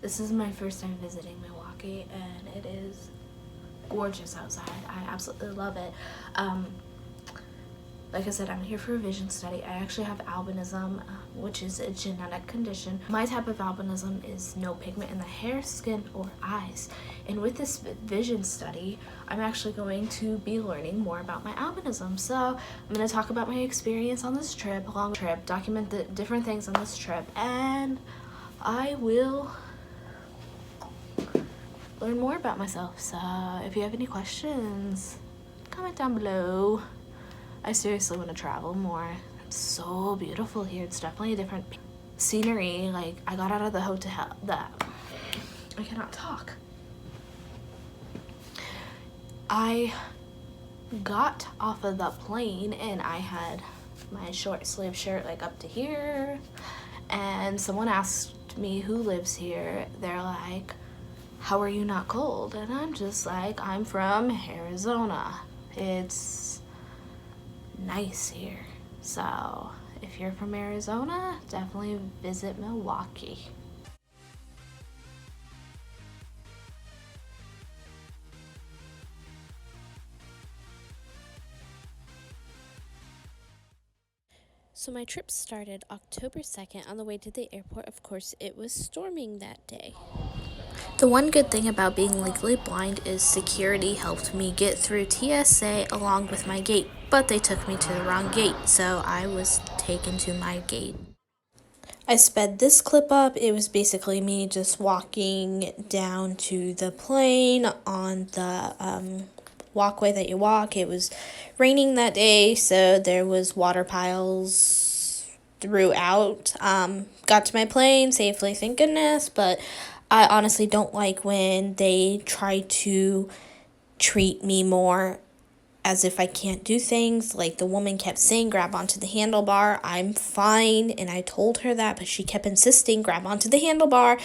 This is my first time visiting Milwaukee, and it is gorgeous outside. I absolutely love it. Like I said, I'm here for a vision study. I actually have albinism, which is a genetic condition. My type of albinism is no pigment in the hair, skin, or eyes. And with this vision study, I'm actually going to be learning more about my albinism. So I'm going to talk about my experience on this trip, long trip, document the different things on this trip, and I will learn more about myself. So if you have any questions, comment down below. I seriously want to travel more. It's so beautiful here. It's definitely a different scenery. Like, I got out of the hotel, I cannot talk. I got off of the plane and I had my short sleeve shirt like up to here, and someone asked me who lives here. They're like, how are you not cold? And I'm just like, I'm from Arizona. It's nice here. So if you're from Arizona, definitely visit Milwaukee. So my trip started October 2nd on the way to the airport. Of course, it was storming that day. The one good thing about being legally blind is security helped me get through TSA along with my gate, but they took me to the wrong gate, so I was taken to my gate. I sped this clip up. It was basically me just walking down to the plane on the walkway that you walk. It was raining that day, so there was water piles throughout. Got to my plane safely, thank goodness, but I honestly don't like when they try to treat me more as if I can't do things. Like, the woman kept saying, grab onto the handlebar. I'm fine, and I told her that, but she kept insisting, grab onto the handlebar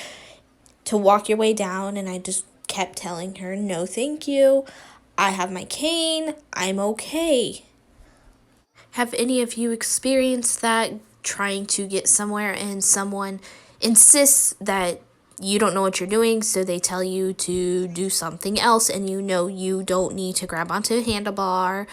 to walk your way down, and I just kept telling her, no thank you. I have my cane. I'm okay. Have any of you experienced that, trying to get somewhere and someone insists that you don't know what you're doing, so they tell you to do something else, and you know you don't need to grab onto a handlebar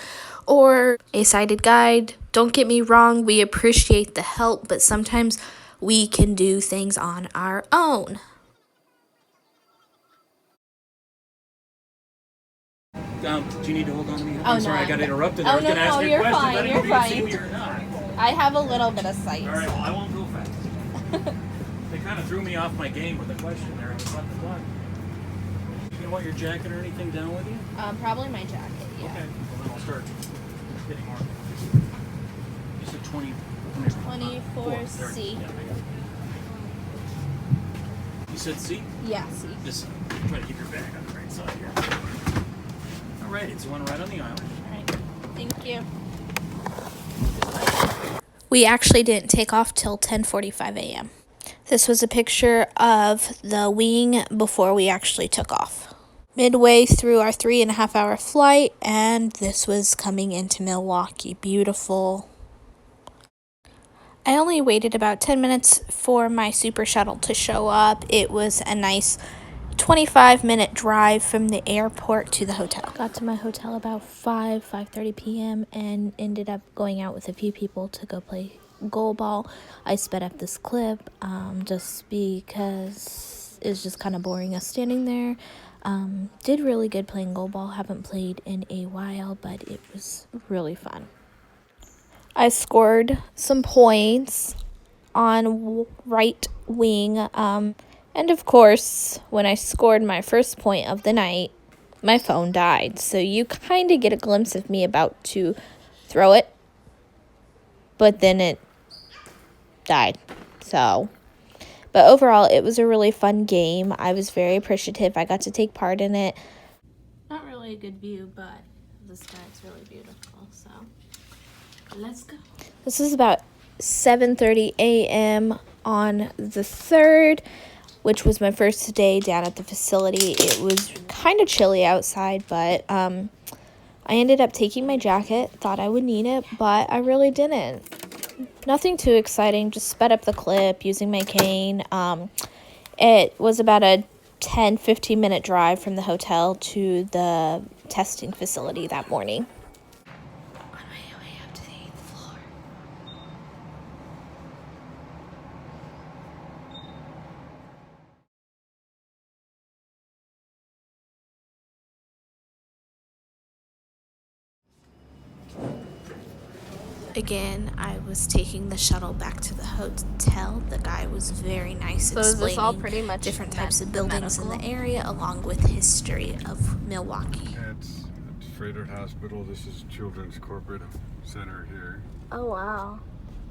or a sighted guide? Don't get me wrong, we appreciate the help, but sometimes we can do things on our own. Do you need to hold on to me? Oh, I'm sorry, no, I got no. interrupted. Oh, I was no, going to ask no, you a you're question. fine, I didn't you're know if you fine. could see me or not. I have a little bit of sight. All right, well, I won't go fast. They kind of threw me off my game with a question there. I was about to talk. You want your jacket or anything down with you? Probably my jacket, yeah. Okay, well, then I'll start getting more. You said 24C. Yeah, I got it. You said C? Yeah, C. Just try to keep your bag on the right side here. All right, it's one right on the aisle. All right, thank you. We actually didn't take off till 10:45 a.m. This was a picture of the wing before we actually took off. Midway through our 3.5-hour flight, and this was coming into Milwaukee. Beautiful. I only waited about 10 minutes for my super shuttle to show up. It was a nice 25-minute drive from the airport to the hotel. Got to my hotel about 5:30 p.m. and ended up going out with a few people to go play goal ball. I sped up this clip just because it's just kind of boring us standing there. Did really good playing goal ball. Haven't played in a while, but it was really fun. I scored some points on right wing. And of course, when I scored my first point of the night, my phone died. So you kind of get a glimpse of me about to throw it, but then it died. But overall, it was a really fun game. I was very appreciative. I got to take part in it. Not really a good view, but the sky's really beautiful. So let's go. This is about 7:30 a.m. on the 3rd, which was my first day down at the facility. It was kind of chilly outside, but I ended up taking my jacket. Thought I would need it, but I really didn't. Nothing too exciting, just sped up the clip using my cane. It was about a 10-15 minute drive from the hotel to the testing facility that morning. On my way up to the 8th floor. Again, I was taking the shuttle back to the hotel. The guy was very nice, So is this all explaining pretty much different types of the buildings in the medical? area, along with history of Milwaukee. It's Freighter Hospital. This is Children's Corporate Center here. Oh, wow.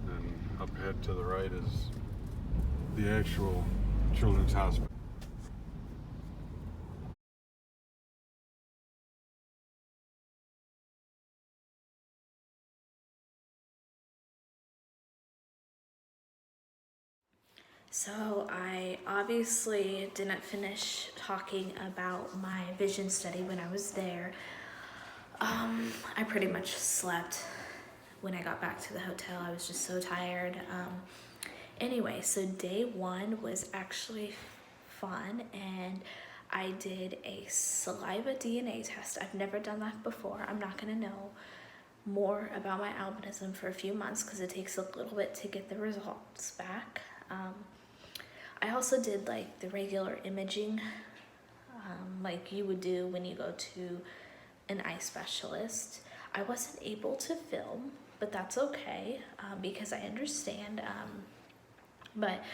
And up ahead to the right is the actual Children's Hospital. So I obviously didn't finish talking about my vision study when I was there. I pretty much slept when I got back to the hotel. I was just so tired. Anyway, so day one was actually fun, and I did a saliva DNA test. I've never done that before. I'm not gonna know more about my albinism for a few months because it takes a little bit to get the results back. I also did like the regular imaging, like you would do when you go to an eye specialist. I wasn't able to film, but that's okay because I understand. But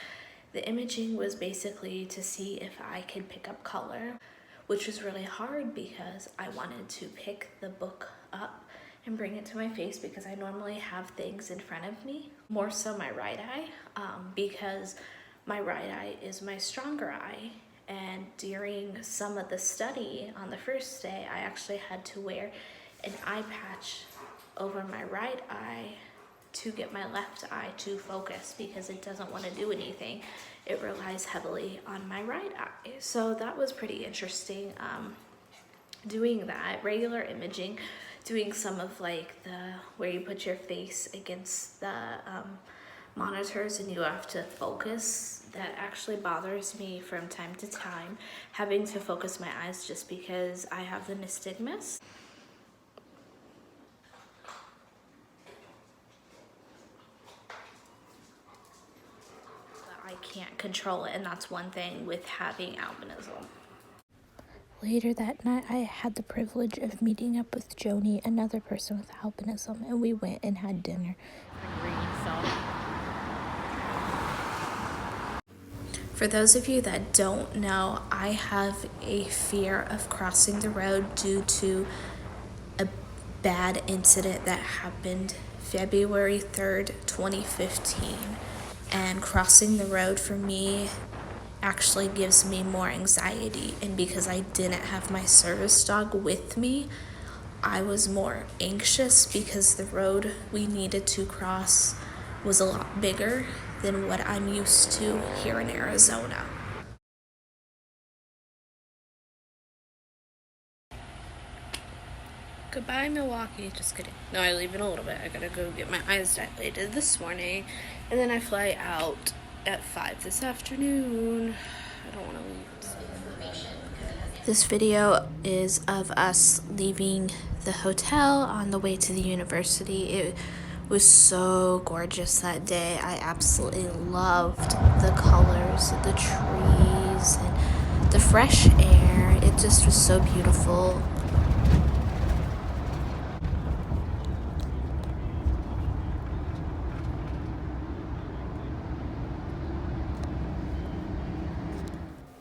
the imaging was basically to see if I could pick up color, which was really hard because I wanted to pick the book up and bring it to my face because I normally have things in front of me, more so my right eye, because my right eye is my stronger eye. And during some of the study on the first day, I actually had to wear an eye patch over my right eye to get my left eye to focus because it doesn't want to do anything. It relies heavily on my right eye. So that was pretty interesting. Doing that, regular imaging, doing some of like the where you put your face against the monitors and you have to focus. That actually bothers me from time to time, having to focus my eyes just because I have the nystagmus. I can't control it, and that's one thing with having albinism. Later that night, I had the privilege of meeting up with Joni, another person with albinism, and we went and had dinner. For those of you that don't know, I have a fear of crossing the road due to a bad incident that happened February 3rd, 2015. And crossing the road for me actually gives me more anxiety. And because I didn't have my service dog with me, I was more anxious because the road we needed to cross was a lot bigger than what I'm used to here in Arizona. Goodbye, Milwaukee. Just kidding. No, I leave in a little bit. I gotta go get my eyes dilated this morning, and then I fly out at 5 this afternoon. I don't want to leave. This video is of us leaving the hotel on the way to the university. It was so gorgeous that day. I absolutely loved the colors, the trees, and the fresh air. It just was so beautiful.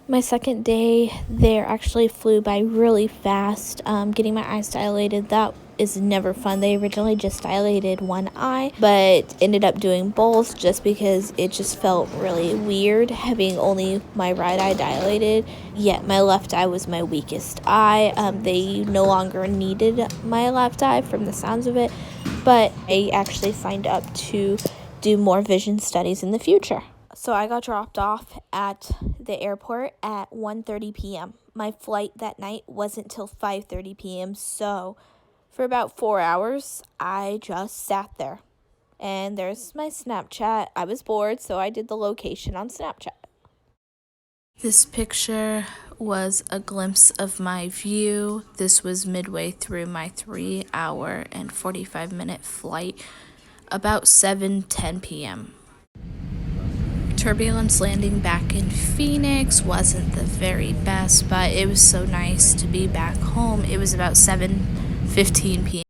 My second day there actually flew by really fast. Getting my eyes dilated, that is never fun. They originally just dilated one eye, but ended up doing both just because it just felt really weird having only my right eye dilated, yet my left eye was my weakest eye. They no longer needed my left eye from the sounds of it, but I actually signed up to do more vision studies in the future. So I got dropped off at the airport at 1:30 p.m. My flight that night wasn't till 5:30 p.m. So for about 4 hours, I just sat there. And there's my Snapchat. I was bored, so I did the location on Snapchat. This picture was a glimpse of my view. This was midway through my 3-hour and 45-minute flight, about 7:10 p.m. Turbulence landing back in Phoenix wasn't the very best, but it was so nice to be back home. It was about 7:15 p.m.